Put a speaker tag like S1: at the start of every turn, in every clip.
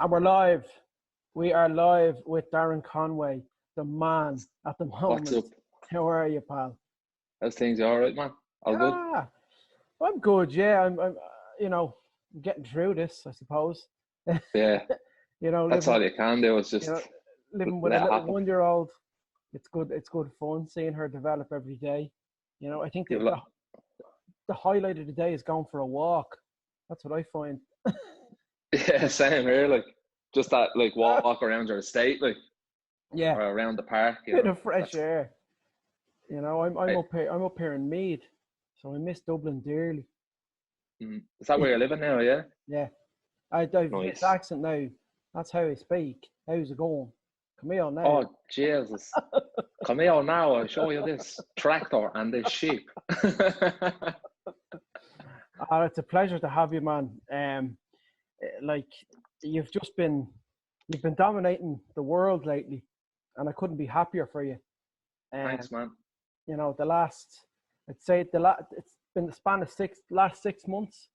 S1: And we're live. We are live with Darren Conway, the man at the
S2: What's up?
S1: moment. How are you, pal?
S2: How's things? You all right, man? All good?
S1: Yeah, I'm good. Yeah, I'm getting through this, I suppose.
S2: Yeah, that's
S1: Living,
S2: all you can do is
S1: you
S2: just
S1: know, living with a
S2: let it
S1: little
S2: happen.
S1: 1-year-old. It's good. It's good fun seeing her develop every day. I think
S2: You've
S1: the highlight of the day is going for a walk. That's what I find.
S2: yeah, same here. Like just that, like walk around your estate, like
S1: Yeah,
S2: or around the park.
S1: bit of fresh
S2: That's
S1: air. I'm
S2: I,
S1: up here. I'm up here in Meath, so I miss Dublin dearly.
S2: is that where you're living now? Yeah,
S1: Yeah, I've this
S2: nice.
S1: accent now. That's how I speak. How's it going? Come here now.
S2: Oh Jesus, come here now. I'll show you this tractor and this sheep.
S1: It's a pleasure to have you, man. Like you've just been, you've been dominating the world lately, and I couldn't be happier for you. Um,
S2: Thanks, man.
S1: the last, I'd say it's been the span of last 6 months.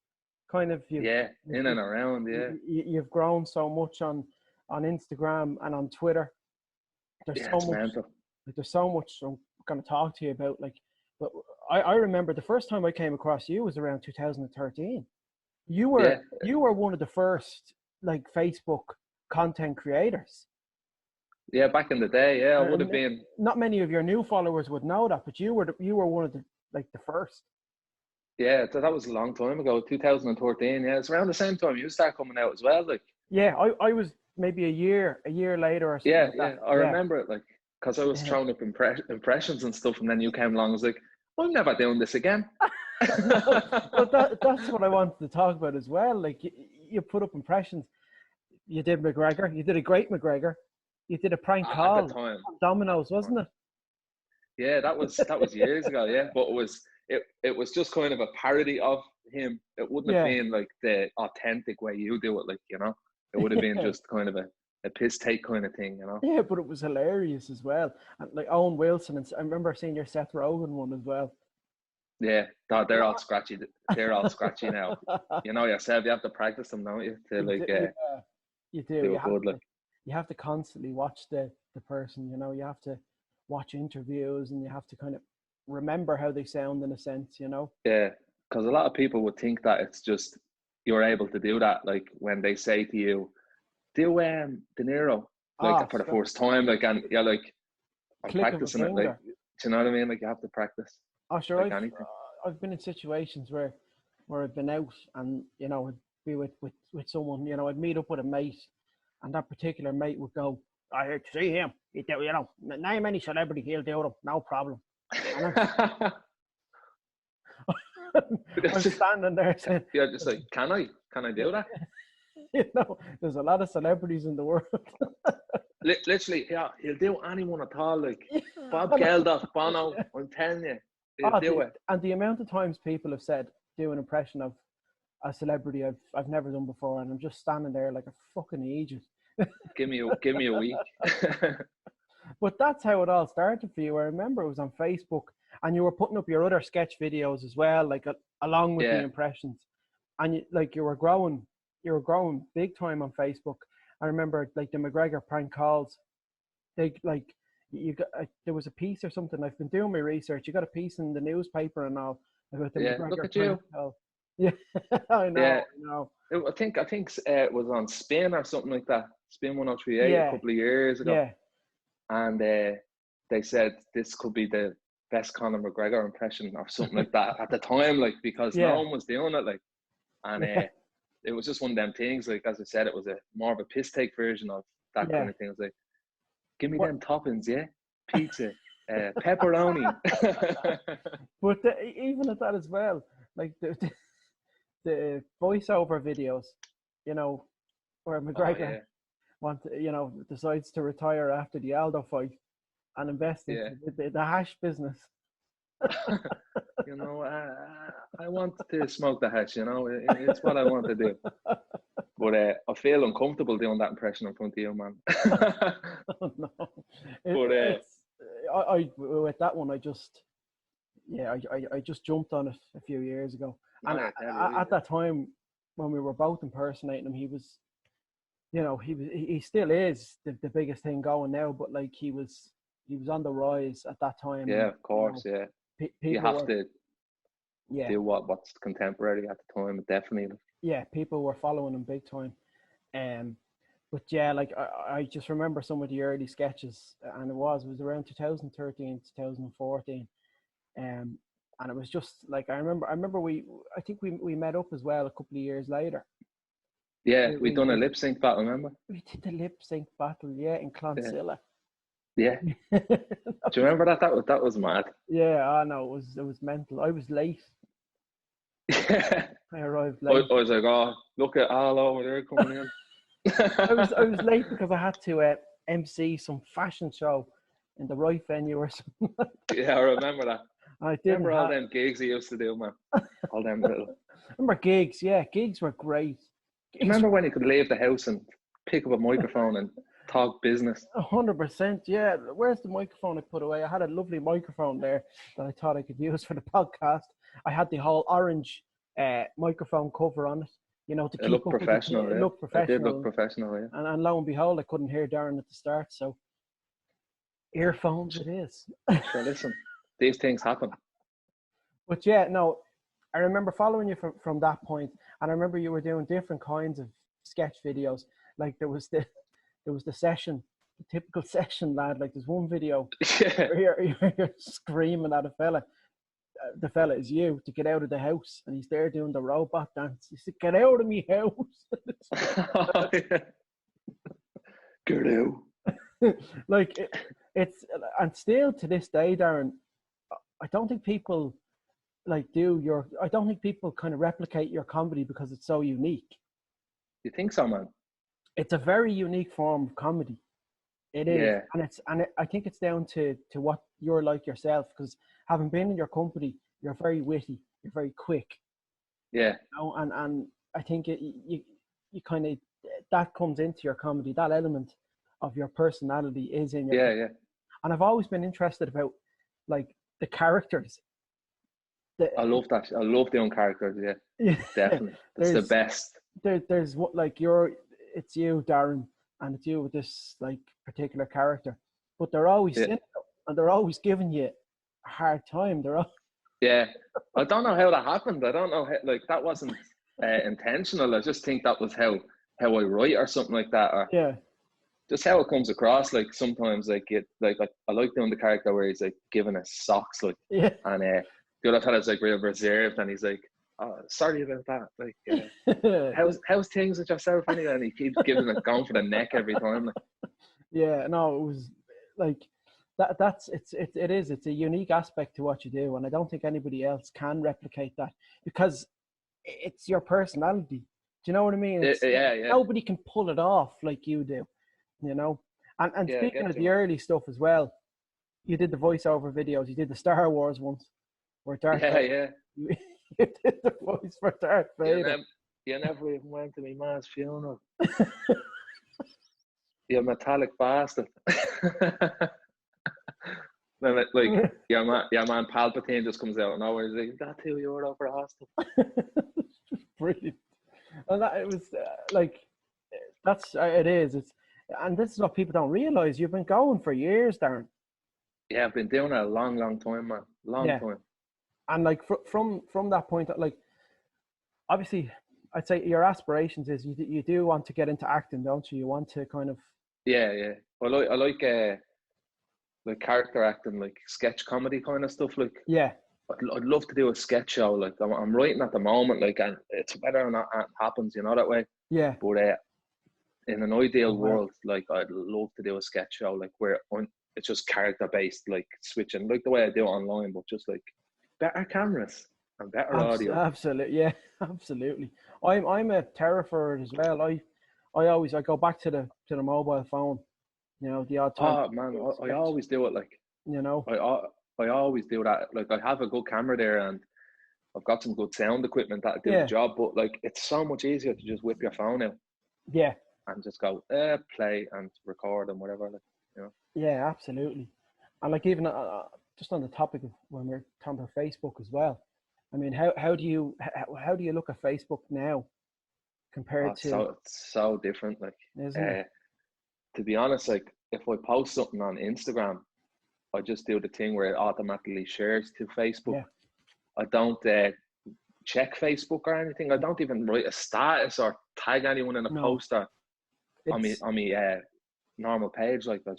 S1: Kind of
S2: Yeah, in and around. Yeah,
S1: you've grown so much on Instagram and on Twitter. There's
S2: yeah,
S1: so
S2: it's
S1: much.
S2: mental.
S1: There's so much I'm going to talk to you about. But I remember the first time I came across you was around 2013. You
S2: Yeah,
S1: were one of the first like Facebook content creators.
S2: yeah. Back in the day, yeah, I would have
S1: And
S2: been.
S1: not many of your new followers would know that, but you were one of the first.
S2: Yeah, that was a long time ago, 2013. Yeah, it's around the same time you start coming out as well. Like,
S1: Yeah, I was maybe a year later or something
S2: yeah,
S1: like that.
S2: yeah, I
S1: Yeah.
S2: remember it. Like, because I was throwing up impressions and stuff, and then you came along. I was like, I'm never doing this again.
S1: No, but that's what I wanted to talk about as well. Like you put up impressions. You did McGregor. You did a great McGregor. You did a prank
S2: At the
S1: call
S2: time,
S1: on Domino's, wasn't it?
S2: yeah, that was years ago. Yeah, but it was just kind of a parody of him. It wouldn't have
S1: Yeah.
S2: been like the authentic way you do it. Like, it would have been
S1: Yeah.
S2: just kind of a piss take kind of thing.
S1: Yeah, but it was hilarious as well. And like Owen Wilson, and I remember seeing your Seth Rogen one as well.
S2: Yeah, they're all scratchy. They're all scratchy now. You know yourself, you have to practice them, don't you? To like
S1: Yeah, you do.
S2: do it good. Like,
S1: You have to constantly watch the person. You have to watch interviews, and you have to kind of remember how they sound in a sense.
S2: yeah, because a lot of people would think that it's just you're able to do that. Like when they say to you, "Do De Niro," like for the
S1: So
S2: first time, like, and you're like, I'm
S1: click of a
S2: practicing it. Like,
S1: finger.
S2: do you know what I mean? Like you have to practice,
S1: Oh, sure.
S2: like anything.
S1: I've been in situations where I've been out and I'd be with someone. I'd meet up with a mate, and that particular mate would go, "I see him. He do, name any celebrity, he'll do them, no problem." And I'm standing there saying,
S2: You're just like, can I do that?
S1: there's a lot of celebrities in the world.
S2: Literally, yeah, he'll do anyone at all. Like Bob Geldof, Bono, I'm telling you, he'll do it.
S1: And the amount of times people have said, do an impression of a celebrity I've never done before, and I'm just standing there like a fucking idiot.
S2: Give me a week.
S1: But that's how it all started for you. I remember it was on Facebook, and you were putting up your other sketch videos as well, like along with the impressions, and you were growing big time on Facebook. I remember like the McGregor prank calls. They like you got there was a piece or something. I've been doing my research. You got a piece in the newspaper and all about the McGregor
S2: Look at
S1: prank
S2: you.
S1: call. Yeah, I know.
S2: Yeah.
S1: I know.
S2: I think it was on Spin or something like that. Spin 1038 a couple of years ago.
S1: Yeah.
S2: And they said this could be the best Conor McGregor impression or something like that at the time, like because no one was doing it, like, and it was just one of them things. Like as I said, it was more of a piss take version of that kind of thing. It was like, give me them toppings, yeah, pizza, pepperoni.
S1: But even at that as well, like the voiceover videos, where McGregor decides to retire after the Aldo fight and invest in the hash business.
S2: I want to smoke the hash. It's what I want to do. But I feel uncomfortable doing that impression in front of you, man.
S1: Oh, no. I with that one, I just jumped on it a few years ago. And at that time, when we were both impersonating him, he you know, he still is the biggest thing going now, but like he was on the rise at that time.
S2: Yeah,
S1: and,
S2: of course,
S1: you know,
S2: yeah. You have to
S1: yeah,
S2: do what's contemporary at the time, definitely.
S1: yeah, people were following him big time. But yeah, like I just remember some of the early sketches, and it was around 2013, 2014. And it was just like I remember I think we met up as well a couple of years later.
S2: Yeah, we done a lip sync battle, remember?
S1: We did the lip sync battle, yeah, in Clonsilla.
S2: Yeah. Do you remember that? That was mad.
S1: Yeah, I know, it was mental. I was late.
S2: I
S1: arrived late.
S2: I was like, oh, look at all over there coming in.
S1: I was late because I had to MC some fashion show in the right venue or something.
S2: Yeah, I remember that.
S1: I
S2: remember all them gigs he used to do, man. All them little.
S1: Remember gigs? Yeah, gigs were great.
S2: Remember when you could leave the house and pick up a microphone and talk business?
S1: 100%. Yeah. Where's the microphone I put away? I had a lovely microphone there that I thought I could use for the podcast. I had the whole orange microphone cover on it, you know, to keep
S2: look professional.
S1: It looked professional.
S2: It did look professional, yeah.
S1: And lo and behold, I couldn't hear Darren at the start, so earphones it is.
S2: Sure, listen, these things happen.
S1: But yeah, no, I remember following you from that point, and I remember you were doing different kinds of sketch videos. Like there was the session, the typical session lad. Like there's one video where you're screaming at a fella. The fella is you to get out of the house, and he's there doing the robot dance. He said, "Get out of me house!"
S2: Get out.
S1: Like it's, and still to this day, Darren, I don't think people I don't think people kind of replicate your comedy because it's so unique.
S2: You think so, man?
S1: It's a very unique form of comedy. It is, yeah. And I think it's down to what you're like yourself, because having been in your company, you're very witty, you're very quick.
S2: Yeah.
S1: You know, and I think you kind of, that comes into your comedy. That element of your personality is in your
S2: yeah.
S1: And I've always been interested about like the characters.
S2: I love that. I love doing characters. Yeah, definitely. It's the best.
S1: There's what, like, it's you, Darren, and it's you with this like particular character, but they're always cynical and they're always giving you a hard time.
S2: Yeah, I don't know how that happened. I don't know how, like, that wasn't intentional. I just think that was how I write or something like that, or just how it comes across. Like sometimes, like I like doing the character where he's like giving us socks, like, and the other fella's like real reserved, and he's like, "Oh, sorry about that. Like, how's things with yourself anyway?" And he keeps giving it, going for the neck every time. Like.
S1: Yeah, no, it was like that. It's a unique aspect to what you do, and I don't think anybody else can replicate that because it's your personality. Do you know what I mean?
S2: Yeah.
S1: Nobody can pull it off like you do, you know. And speaking of the early stuff as well, you did the voiceover videos. You did the Star Wars ones. Where Darth
S2: yeah.
S1: You did the voice for Darth Vader.
S2: You never even went to my man's funeral. You metallic bastard. Then like your man Palpatine just comes out and always like, "Is that who you're over Austin?"
S1: Brilliant. And that, it was like, that's it is. And this is what people don't realize. You've been going for years, Darren.
S2: Yeah, I've been doing it a long time, man. Long time.
S1: And like from that point, like, obviously, I'd say your aspirations is you do want to get into acting, don't you? You want to kind of.
S2: Yeah. I like character acting, like sketch comedy kind of stuff. Like, yeah, I'd love to do a sketch show. Like, I'm writing at the moment, like, and it's better when it happens, you know, that way.
S1: Yeah.
S2: But in an ideal world, like, I'd love to do a sketch show, like, where it's just character based, like switching, like the way I do it online, but just like better cameras and better audio.
S1: Absolutely, yeah, absolutely. I'm a terror for it as well. I go back to the mobile phone, you know, the odd time.
S2: Oh man, I always do it, like,
S1: you know.
S2: I always do that. Like, I have a good camera there and I've got some good sound equipment that do the job, but like, it's so much easier to just whip your phone out.
S1: Yeah.
S2: And just go play and record and whatever, like, you know.
S1: Yeah, absolutely. And like, even just on the topic of when we're talking about Facebook as well, I mean, how do you look at Facebook now compared to.
S2: It's so different. Like,
S1: isn't it?
S2: To be honest, like if I post something on Instagram, I just do the thing where it automatically shares to Facebook.
S1: Yeah.
S2: I don't check Facebook or anything. I don't even write a status or tag anyone in a post or on me normal page. Like I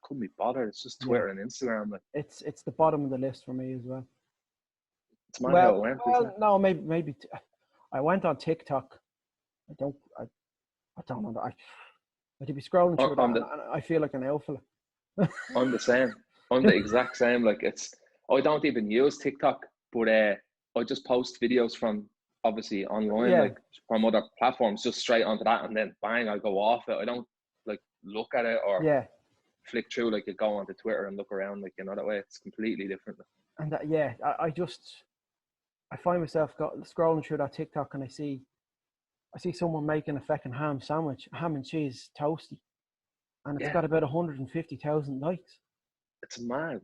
S2: couldn't be bothered. It's just Twitter and Instagram. Like
S1: it's the bottom of the list for me as well.
S2: It's mad how it went.
S1: Well, no, maybe I went on TikTok. I don't know. I'd be scrolling through that, and I feel like an alpha.
S2: I'm the same. I'm the exact same. Like I don't even use TikTok, but I just post videos from obviously online, like from other platforms, just straight onto that, and then bang, I go off it. I don't like look at it or flick through like you go onto Twitter and look around, like that way. It's completely different.
S1: And I find myself scrolling through that TikTok, and I see someone making a fucking ham sandwich, ham and cheese toasty, and it's got about 150,000 likes.
S2: It's mad.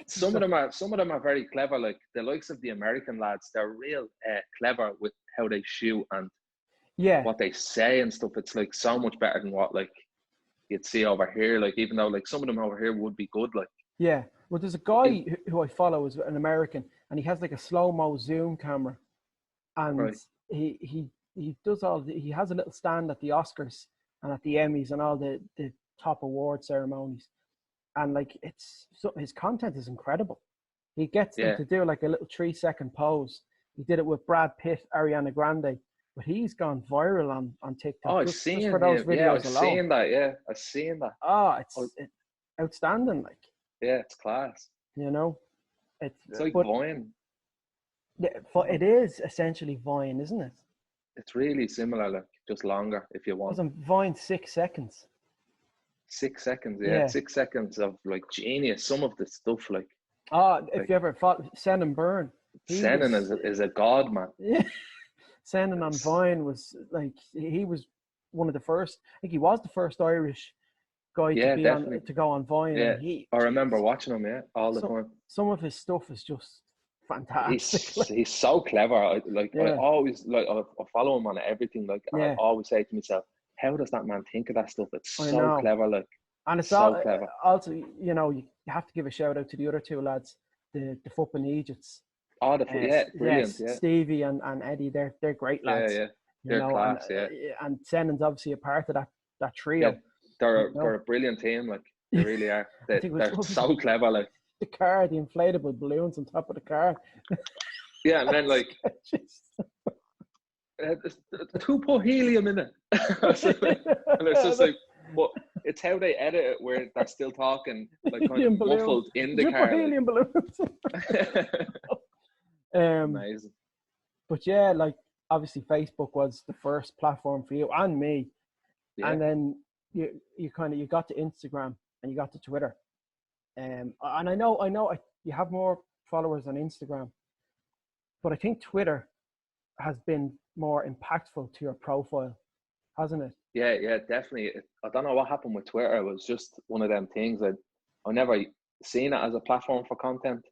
S2: Some of them are very clever. Like the likes of the American lads, they're real clever with how they shoot and what they say and stuff. It's like so much better than what like you'd see over here. Like even though like some of them over here would be good. Like
S1: well, there's a guy who I follow is an American, and he has like a slow-mo zoom camera, and he does he has a little stand at the Oscars and at the Emmys and all the top award ceremonies, and like his content is incredible. He gets them to do like a little 3-second pose. He did it with Brad Pitt, Ariana Grande, but he's gone viral on TikTok.
S2: I've seen for those videos alone. Seen that. I've seen that.
S1: It's outstanding. Like
S2: it's class.
S1: It's
S2: like Vine.
S1: Yeah, it is essentially Vine, isn't it?
S2: It's really similar, like just longer if you want.
S1: Wasn't Vine 6 seconds?
S2: 6 seconds, 6 seconds of like genius. Some of the stuff, like
S1: if you ever thought Sen and Burn,
S2: Senan is a god, man.
S1: Yeah, Senan on Vine was like he was one of the first. I think he was the first Irish guy to go on Vine.
S2: Yeah, I remember watching him. all the time.
S1: Some of his stuff is just fantastic.
S2: He's so clever. I always I follow him on everything. Like I always say to myself, how does that man think of that stuff? It's so clever. Like, and it's so clever.
S1: Also, you have to give a shout out to the other two lads, the Fuppin' Egypts.
S2: Oh, brilliant. Yeah.
S1: Stevie and Eddie, they're great lads.
S2: They're class.
S1: And Senan's obviously a part of that trio.
S2: Yeah. They're a brilliant team. Like they really are. They're so clever. Like
S1: the inflatable balloons on top of the car.
S2: Yeah, and then like who put helium in it? And it's just like, but it's how they edit it where they're still talking like kind of muffled in the car.
S1: Helium balloons.
S2: Amazing.
S1: But yeah, like obviously Facebook was the first platform for you and me, and then you got to Instagram and you got to Twitter, and I know you have more followers on Instagram, but I think Twitter has been more impactful to your profile, hasn't it?
S2: Yeah, definitely. I don't know what happened with Twitter. It was just one of them things. I never seen it as a platform for content.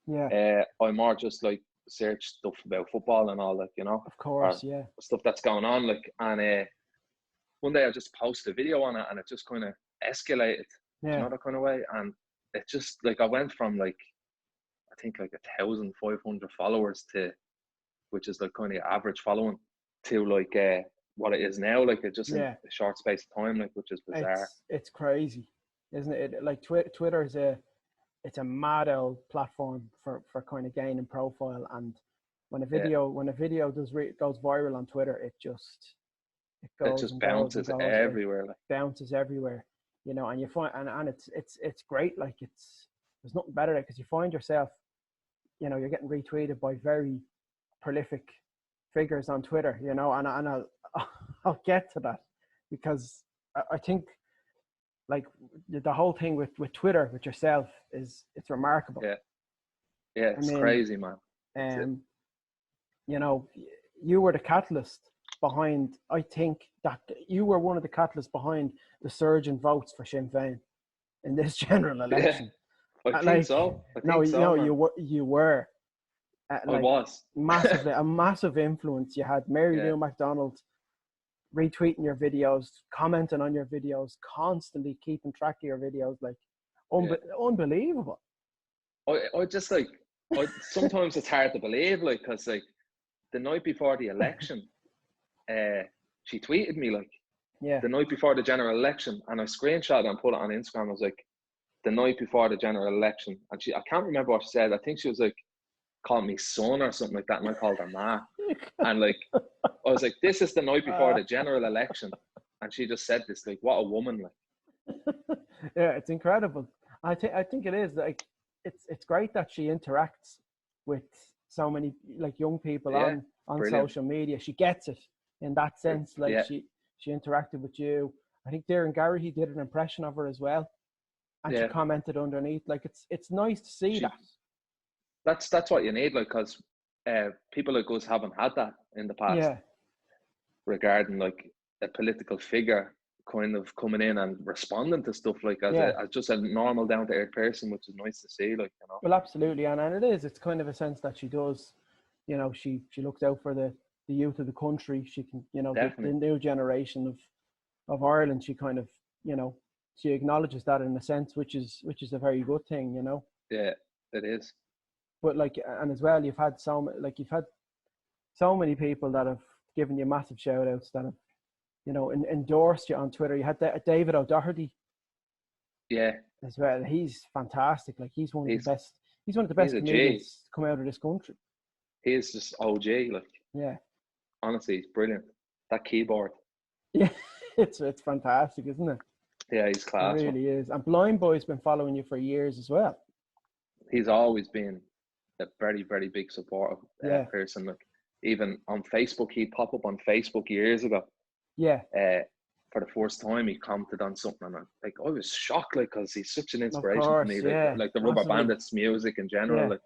S1: Yeah.
S2: I more just like search stuff about football and all that,
S1: Of course,
S2: stuff that's going on. Like, and one day I just posted a video on it, and it just kind of escalated, that kind of way. And it just like I went from like I think like 1,500 followers to, which is like kind of average following, to like what it is now. Like it just in a short space of time, like, which is bizarre.
S1: It's crazy, isn't it? Like Twitter is it's a mad old platform for kind of gaining profile, and when a video goes viral on Twitter, it just
S2: bounces everywhere.
S1: Bounces everywhere, and you find and it's great. Like there's nothing better because you find yourself, you're getting retweeted by very prolific figures on Twitter, and I'll get to that because I think like the whole thing with Twitter with yourself it's remarkable.
S2: It's crazy, man.
S1: You were the catalyst behind, I think that you were one of the catalysts behind the surge in votes for Sinn Féin in this general election.
S2: I think so.
S1: You were.
S2: I was
S1: massively a massive influence. You had Mary Lou
S2: yeah,
S1: McDonald retweeting your videos, commenting on your videos, constantly keeping track of your videos, like
S2: yeah.
S1: unbelievable.
S2: I just like, sometimes it's hard to believe, like, because like the night before the election, she tweeted me like
S1: Yeah.
S2: the night before the general election, and I screenshot it and put it on Instagram. I was like, the night before the general election, and I can't remember what she said. I think she was like, called me son or something like that, and I called her ma. And like, I was like, this is the night before the general election, and she just said this. Like, what a woman! Like,
S1: yeah, it's incredible. I think it is like it's great that she interacts with so many like young people
S2: yeah,
S1: on
S2: brilliant.
S1: social media. She gets it in that sense. Like
S2: yeah.
S1: she interacted with you. I think Darren Gary, he did an impression of her as well, and she commented underneath. Like it's nice to see that.
S2: That's what you need, like, because people like us haven't had that in the past.
S1: Yeah.
S2: Regarding like a political figure kind of coming in and responding to stuff like as just a normal down to earth person, which is nice to see, like, you know.
S1: Well, absolutely, and it's kind of a sense that she does, you know, she looks out for the youth of the country. She can, you know, the new generation of Ireland. She kind of, you know, she acknowledges that in a sense, which is a very good thing, you know.
S2: Yeah, it is.
S1: But like, and as well, you've had so many people that have given you massive shout outs, that have, you know, endorsed you on Twitter. You had David O'Doherty.
S2: Yeah.
S1: As well. He's fantastic. Like he's one of the best. He's one of the best comedians to come out of this country.
S2: He's just OG. Like,
S1: yeah.
S2: Honestly, he's brilliant. That keyboard.
S1: Yeah, it's fantastic, isn't it?
S2: Yeah, he's class.
S1: It really is. And Blind Boy's been following you for years as well.
S2: He's always been a very, very big supportive person. Like, even on Facebook, he'd pop up on Facebook years ago.
S1: Yeah.
S2: For the first time, he commented on something, and I was shocked, like, because he's such an inspiration
S1: to
S2: me, like the Rubber Bandits music in general, like.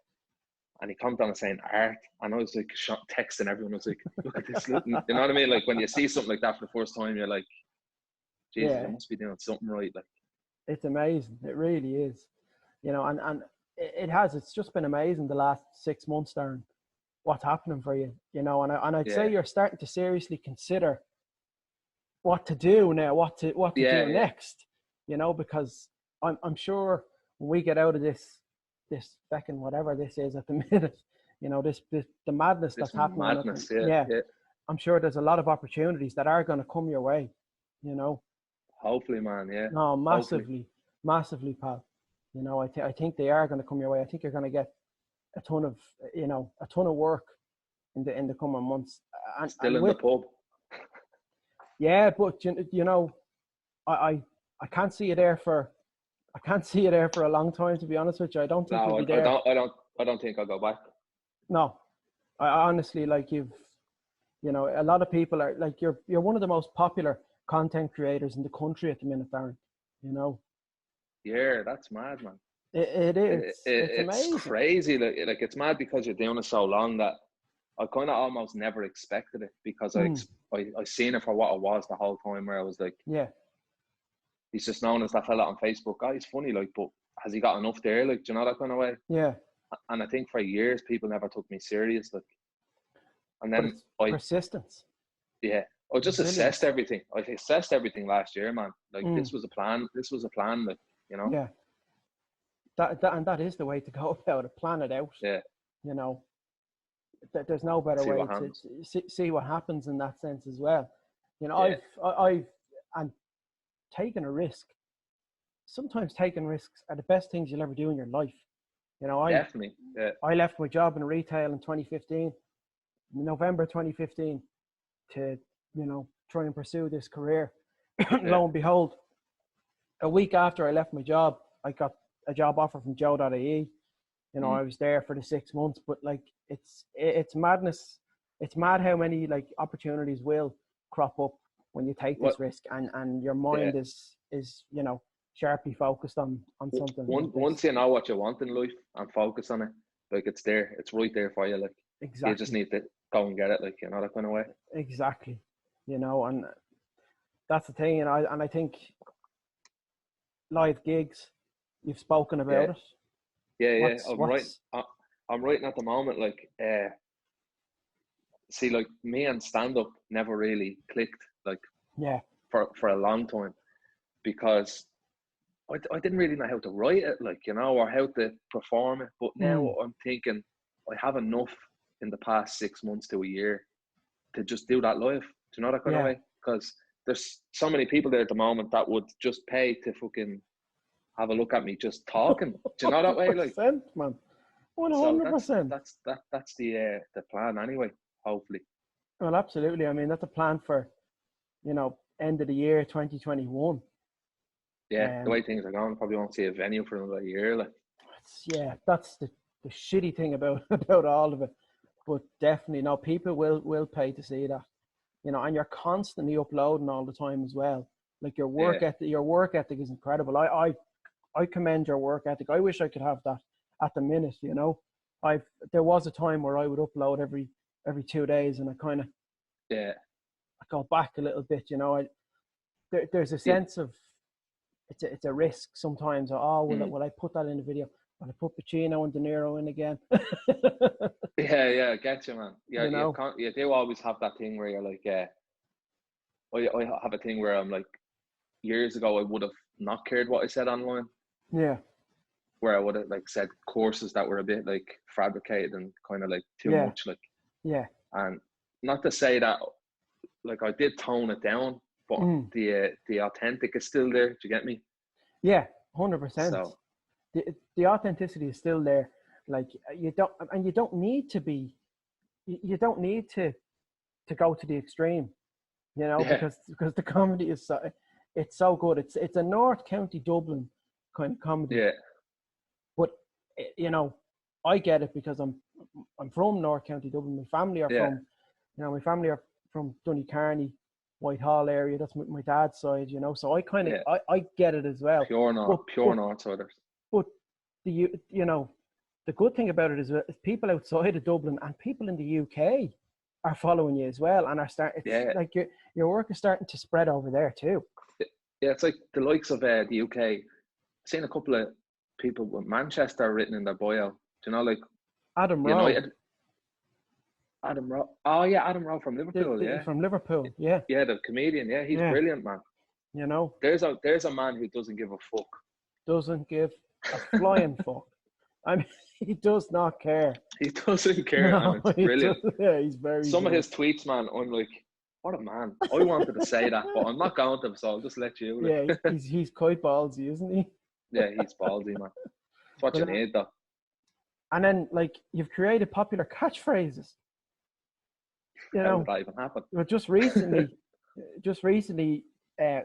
S2: And he commented on saying art, and I was like texting everyone. I was like, "Look at this!" You know what I mean? Like when you see something like that for the first time, you're like, "Jesus, I must be doing something right." Like,
S1: it's amazing. It really is. You know, and it has. It's just been amazing the last 6 months, Darren. What's happening for you? You know, and I'd say you're starting to seriously consider what to do now, what to do next, you know, because I'm sure when we get out of this second, whatever this is at the minute, you know, the madness that's happening. I'm sure there's a lot of opportunities that are going to come your way, you know.
S2: Hopefully, man. Yeah.
S1: No, massively, pal. You know, I think they are going to come your way. I think you're going to get a ton of work in the coming months. And,
S2: still in the pub.
S1: Yeah, but you know, I can't see you there for a long time, to be honest with you. I don't think you'll be there.
S2: I don't think I'll go back.
S1: No, I honestly, like, you know, a lot of people are like, you're one of the most popular content creators in the country at the minute, Darren. You know. Yeah,
S2: that's mad, man.
S1: It is. It's amazing.
S2: Crazy. Like it's mad because you're doing it so long that I kind of almost never expected it, because I seen it for what it was the whole time, where I was like, he's just known as that fella on Facebook. Oh, he's funny, like, but has he got enough there? Like, do you know, that kind of way?
S1: Yeah.
S2: And I think for years people never took me serious, like. And then
S1: persistence.
S2: Yeah, I just assessed everything. I assessed everything last year, man. Like this was a plan. This was a plan, like, you know.
S1: Yeah. That is the way to go about it. Plan it out.
S2: Yeah.
S1: You know. There's no better way to see what happens in that sense as well. You know, I've taken a risk. Sometimes taking risks are the best things you'll ever do in your life. You know,
S2: definitely. Yeah.
S1: I left my job in retail in 2015, November 2015, to, you know, try and pursue this career. Lo and behold, a week after I left my job, I got a job offer from Joe.ie. You know, I was there for the 6 months, but like, it's madness. It's mad how many like opportunities will crop up when you take this risk, and your mind is, you know, sharply focused on something.
S2: Once you know what you want in life and focus on it, like, it's there, it's right there for you. Like, exactly. You just need to go and get it, like, you know, that kind of way.
S1: Exactly. You know, and that's the thing, and I think live gigs, you've spoken about it.
S2: Yeah, I'm right. I'm writing at the moment, like, see, like, me and stand-up never really clicked, like, for a long time, because I didn't really know how to write it, like, you know, or how to perform it. But now I'm thinking I have enough in the past 6 months to a year to just do that live. Do you know that kind of way? Because there's so many people there at the moment that would just pay to fucking have a look at me just talking. Do you know that way? Like,
S1: man, 100%.
S2: So that's the plan anyway. Hopefully.
S1: Well, absolutely. I mean, that's a plan for, you know, end of the year 2021.
S2: Yeah, the way things are going, probably won't see a venue for another year. Like,
S1: that's the shitty thing about all of it. But definitely, no, people will pay to see that, you know, and you're constantly uploading all the time as well. Like your work ethic is incredible. I commend your work ethic. I wish I could have that at the minute, you know. There was a time where I would upload every 2 days, and I kind of I go back a little bit, you know. There's a sense of it's a risk sometimes. Will I put that in the video? Will I put Pacino and De Niro in again?
S2: I get you, man. Yeah,
S1: you know?
S2: You do always have that thing where you're like, I have a thing where I'm like, years ago I would have not cared what I said online.
S1: Yeah.
S2: Where I would have like said courses that were a bit like fabricated and kind of like too much, like.
S1: Yeah.
S2: And not to say that, like, I did tone it down, but the authentic is still there. Do you get me?
S1: Yeah, 100%.
S2: So
S1: the authenticity is still there. Like, you don't need to be. You don't need to go to the extreme, you know, because the comedy is it's so good. It's a North County Dublin kind of comedy.
S2: Yeah.
S1: But you know, I get it because I'm from North County Dublin. My family are from Dooney Whitehall area. That's my dad's side, you know. So I kind of I get it as well.
S2: Pure Northsiders.
S1: But the good thing about it is people outside of Dublin and people in the UK are following you as well, and are starting. Like your work is starting to spread over there too.
S2: Yeah, it's like the likes of the UK. I've seen a couple of people with Manchester written in their bio. Do you know, like
S1: Adam Rowe?
S2: Adam Rowe. Oh yeah, Adam Rowe from Liverpool.
S1: From Liverpool. Yeah.
S2: Yeah, the comedian. Yeah, he's brilliant, man.
S1: You know,
S2: there's a man who doesn't give a fuck.
S1: Doesn't give a flying fuck. I mean, he does not care.
S2: He doesn't care, man. It's brilliant.
S1: He's very.
S2: Some of his tweets, man, I'm like, what a man. I wanted to say that, but I'm not going to, so I'll just let you.
S1: Like. Yeah, he's quite ballsy, isn't he?
S2: Yeah, he's ballsy, man. That's what you need, though.
S1: And then, like, you've created popular catchphrases. You know,
S2: how did that even happen?
S1: But just recently,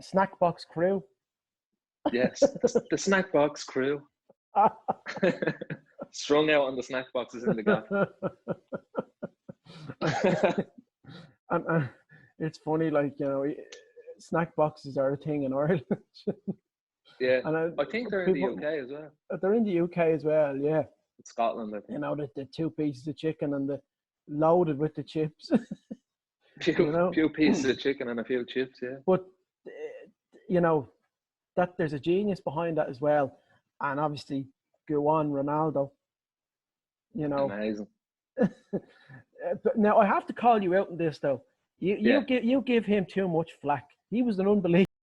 S1: Snack Box Crew.
S2: Yes, the Snack Box Crew. Strung out on the snack boxes in the gap.
S1: and it's funny, like, you know, snack boxes are a thing in Ireland.
S2: Yeah, and I think they're in the UK as well.
S1: They're in the UK as well, yeah.
S2: In Scotland, I think.
S1: You know, the 2 pieces of chicken and the loaded with the chips.
S2: Few pieces of chicken and a few chips, yeah.
S1: But you know, that there's a genius behind that as well, and obviously go on Ronaldo. You know,
S2: amazing.
S1: But now I have to call you out on this though. You give him too much flack. He was an unbelievable